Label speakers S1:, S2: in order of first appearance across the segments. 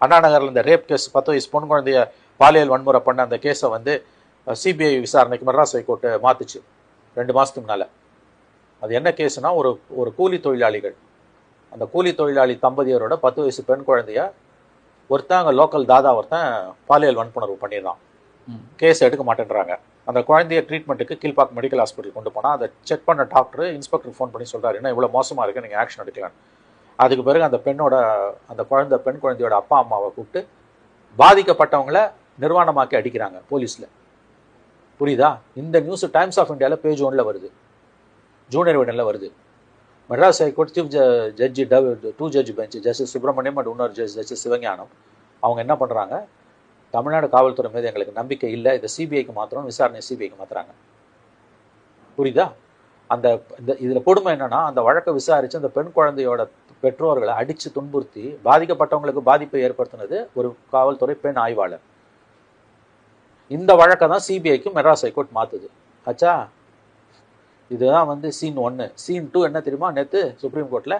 S1: அண்ணா நகரில் இந்த rape case 10 வயசு பொன் குழந்தைய பாலியல் வன்முறை பண்ண அந்த கேஸை வந்து சிபிஐ விசாரணைக்கு மெட்ராஸ் ஹைகோர்ட்டு மாத்துச்சு 2 மாதத்துக்கு முன்னால். அது என்ன கேஸுனா, ஒரு கூலி தொழிலாளிகள், அந்த கூலி தொழிலாளி தம்பதியரோட 10 வயசு பெண் குழந்தைய ஒருத்தன் லோக்கல் தாதா ஒருத்தன் பாலியல் வன்புணர்வு பண்ணிடுறான். கேஸ் எடுக்க மாட்டேன்றாங்க. அந்த குழந்தைய ட்ரீட்மெண்ட்டுக்கு கீழ்பாக்கம் மெடிக்கல் ஹாஸ்பிட்டல் கொண்டு போனால் அதை செக் பண்ண டாக்டர் இன்ஸ்பெக்டருக்கு ஃபோன் பண்ணி சொல்கிறாரு, என்ன இவ்வளோ மோசமாக இருக்குது, நீங்கள் ஆக்ஷன் எடுக்கலான்னு. அதுக்கு பிறகு அந்த பெண் குழந்தையோட அப்பா அம்மாவை கூப்பிட்டு பாதிக்கப்பட்டவங்கள நிர்வாணமாக்கி அடிக்கிறாங்க போலீஸில். புரியுதா? இந்த நியூஸ் டைம்ஸ் ஆஃப் இந்தியாவில் பேஜ் 1ல் வருது, ஜூனியர் விடனில் வருது. Madras high court chief judge 2 judge bench, justice Subramaniam and இன்னொரு ஜஸ்டிஸ் சிவஞானம், அவங்க என்ன பண்ணுறாங்க, தமிழ்நாடு காவல்துறை மீது எங்களுக்கு நம்பிக்கை இல்லை, இதை சிபிஐக்கு மாத்திரம், விசாரணை சிபிஐக்கு மாத்துறாங்க. புரியுதா? இதில் கொடுமை என்னன்னா, அந்த வழக்கை விசாரித்து அந்த பெண் குழந்தையோட பெற்றோர்களை அடித்து துன்புறுத்தி பாதிக்கப்பட்டவங்களுக்கு பாதிப்பை ஏற்படுத்தினது ஒரு காவல்துறை பெண் ஆய்வாளர். இந்த வழக்கை தான் சிபிஐக்கு மெட்ராஸ் ஹைகோர்ட் மாற்றுது. ஆச்சா? இதுதான் வந்து சீன் 1. சீன் 2 என்ன தெரியுமா? நேற்று சுப்ரீம் கோர்ட்டில்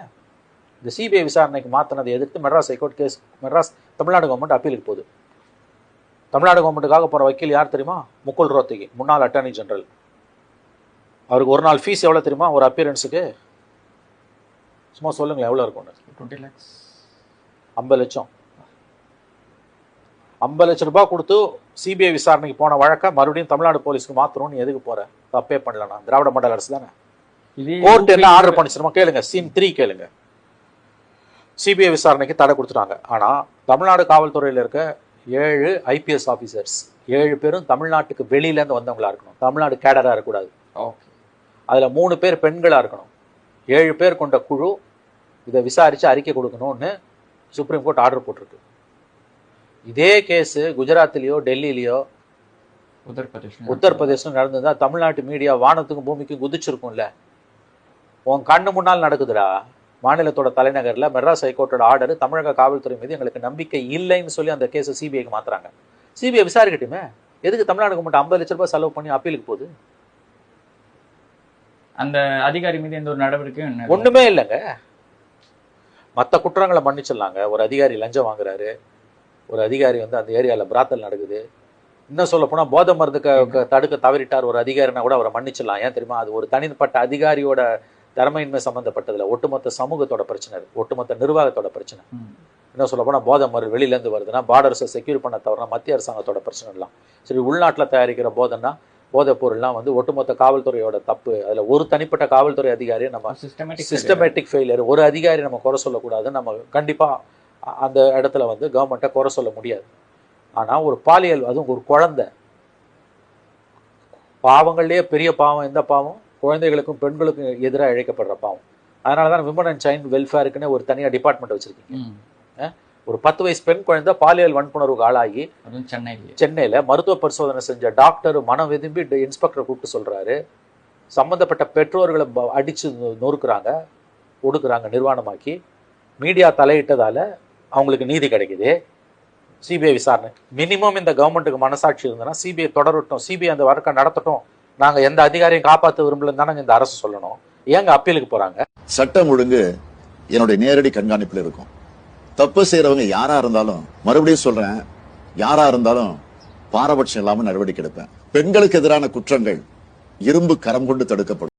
S1: இந்த சிபிஐ விசாரணைக்கு மாற்றினதை எதிர்த்து Madras high court case Tamil Nadu government அப்பீலுக்கு போகுது. தமிழ்நாடு கவர்மெண்ட்டுக்காக போகிற வக்கீல் யார் தெரியுமா? முகுல் ரோத்தகி, முன்னாள் அட்டர்னி ஜெனரல். அவருக்கு ஒரு நாள் ஃபீஸ் எவ்வளோ தெரியுமா? ஒரு அப்பியரன்ஸுக்கு சும்மா சொல்லுங்களேன், எவ்வளோ இருக்கும்?
S2: 20 lakhs,
S1: 50 லட்சம். 50 லட்ச ரூபாய் கொடுத்து சிபிஐ விசாரணைக்கு போன வழக்கை மறுபடியும் தமிழ்நாடு போலீஸ்க்கு மாத்திரம். நீ எதுக்கு போற? தப்பே பண்ணலண்ணா, திராவிட மாடல் அரசு தானே. கோர்ட் என்ன ஆர்டர் பண்ணிச்சிருமா கேளுங்க. சீன் 3 கேளுங்க. சிபிஐ விசாரணைக்கு தடை கொடுத்துட்டாங்க. ஆனால் தமிழ்நாடு காவல்துறையில் இருக்க 7 ஐபிஎஸ் ஆஃபீஸர்ஸ் 7 பேரும் தமிழ்நாட்டுக்கு வெளியிலேருந்து வந்தவங்களா இருக்கணும். தமிழ்நாடு கேடராக இருக்கக்கூடாது. அதில் 3 பேர் பெண்களாக இருக்கணும். 7 பேர் கொண்ட குழு இதை விசாரித்து அறிக்கை கொடுக்கணும்னு சுப்ரீம் கோர்ட் ஆர்டர் போட்டிருக்கு. இதே கேஸு குஜராத்லேயோ டெல்லியிலையோ உத்தரப்பிரதேசம் நடந்ததா தமிழ்நாட்டு மீடியா வானத்துக்கும் பூமிக்கும் குதிச்சிருக்கும்ல. உன் கண்ணு முன்னால் நடக்குதுடா. மாநிலத்தோட தலைநகரில் மெட்ராஸ் ஹைகோர்ட்டோட ஆர்டர் தமிழக காவல்துறை மீது எங்களுக்கு நம்பிக்கை இல்லைன்னு சொல்லி அந்த கேஸை சிபிஐக்கு மாத்துறாங்க. சிபிஐ விசாரிக்கட்டுமே. எதுக்கு தமிழ்நாடு கவர்மெண்ட் 50 லட்ச ரூபாய் செலவு பண்ணி அப்பீலுக்கு போகுது?
S2: அந்த அதிகாரி மீது எந்த ஒரு நடவடிக்கையும்
S1: ஒண்ணுமே இல்லைங்க. மற்ற குற்றங்களை மன்னிச்சிடலாங்க. ஒரு அதிகாரி லஞ்சம் வாங்குறாரு, ஒரு அதிகாரி வந்து அந்த ஏரியாவில் பிராத்தல் நடக்குது, இன்னும் சொல்ல போனால் போதை மருந்து தடுக்க தவறிட்டார் ஒரு அதிகாரினா கூட அவரை மன்னிச்சிடலாம். ஏன் தெரியுமா? அது ஒரு தனிப்பட்ட அதிகாரியோட திறமையின்மை சம்மந்தப்பட்டதில்ல, ஒட்டுமொத்த சமூகத்தோட பிரச்சனை, ஒட்டுமொத்த நிர்வாகத்தோட பிரச்சனை. இன்னும் சொல்ல போனால் போதை மருந்து வெளியிலேருந்து வருதுன்னா, பார்டர்ஸை செக்யூர் பண்ண தவறுனா மத்திய அரசாங்கத்தோட பிரச்சனை எல்லாம். சரி, உள்நாட்டில் தயாரிக்கிற போதைன்னா, போதைப் பொருள்லாம் வந்து ஒட்டுமொத்த காவல்துறையோட தப்பு. அதில் ஒரு தனிப்பட்ட காவல்துறை அதிகாரியை நம்ம சிஸ்டமேட்டிக் ஃபெயிலியர், ஒரு அதிகாரி நம்ம குறை சொல்லக்கூடாது. நம்ம கண்டிப்பாக அந்த இடத்துல வந்து கவர்மெண்ட்டை குறை சொல்ல முடியாது. ஆனால் ஒரு பாலியல், அதுவும் ஒரு குழந்தை, பாவங்கள்லேயே பெரிய பாவம் எந்த பாவம்? குழந்தைகளுக்கும் பெண்களுக்கும் எதிராக இழைக்கப்படுற பாவம். அதனால தான் விமன் அண்ட் சைல்டு வெல்ஃபேருக்குன்னு ஒரு தனியாக டிபார்ட்மெண்ட் வச்சுருக்கீங்க. ஒரு 10 வயசு பெண் குழந்தை பாலியல் வன்புணர்வுக்கு ஆளாகி சென்னையில் மருத்துவ பரிசோதனை செஞ்ச டாக்டர் மனம் விரும்பி இன்ஸ்பெக்டரை கூப்பிட்டு சொல்கிறாரு, சம்மந்தப்பட்ட பெற்றோர்களை அடித்து நொறுக்குறாங்க, ஒடுக்குறாங்க, நிர்வாணமாக்கி. மீடியா தலையிட்டதால் அவங்களுக்கு நீதி கிடைக்குது. சிபிஐ விசாரணை மினிமம் இந்த கவர்மெண்ட்டுக்கு மனசாட்சி இருந்ததுன்னா சிபிஐ தொடரட்டும், சிபிஐ அந்த வழக்கை நடத்தட்டும். நாங்கள் எந்த அதிகாரியும் காப்பாற்ற விரும்பலன்னு தானே இந்த அரசு சொல்லணும். ஏங்க அப்பீலுக்கு போகிறாங்க?
S3: சட்டம் ஒழுங்கு என்னுடைய நேரடி கண்காணிப்பில் இருக்கும். தப்பு செய்யறவங்க யாரா இருந்தாலும், மறுபடியும் சொல்றேன், யாரா இருந்தாலும் பாரபட்சம் இல்லாம நடவடிக்கை எடுப்பேன். பெண்களுக்கு எதிரான குற்றங்கள் இரும்பு கரம் கொண்டு தடுக்கப்படும்.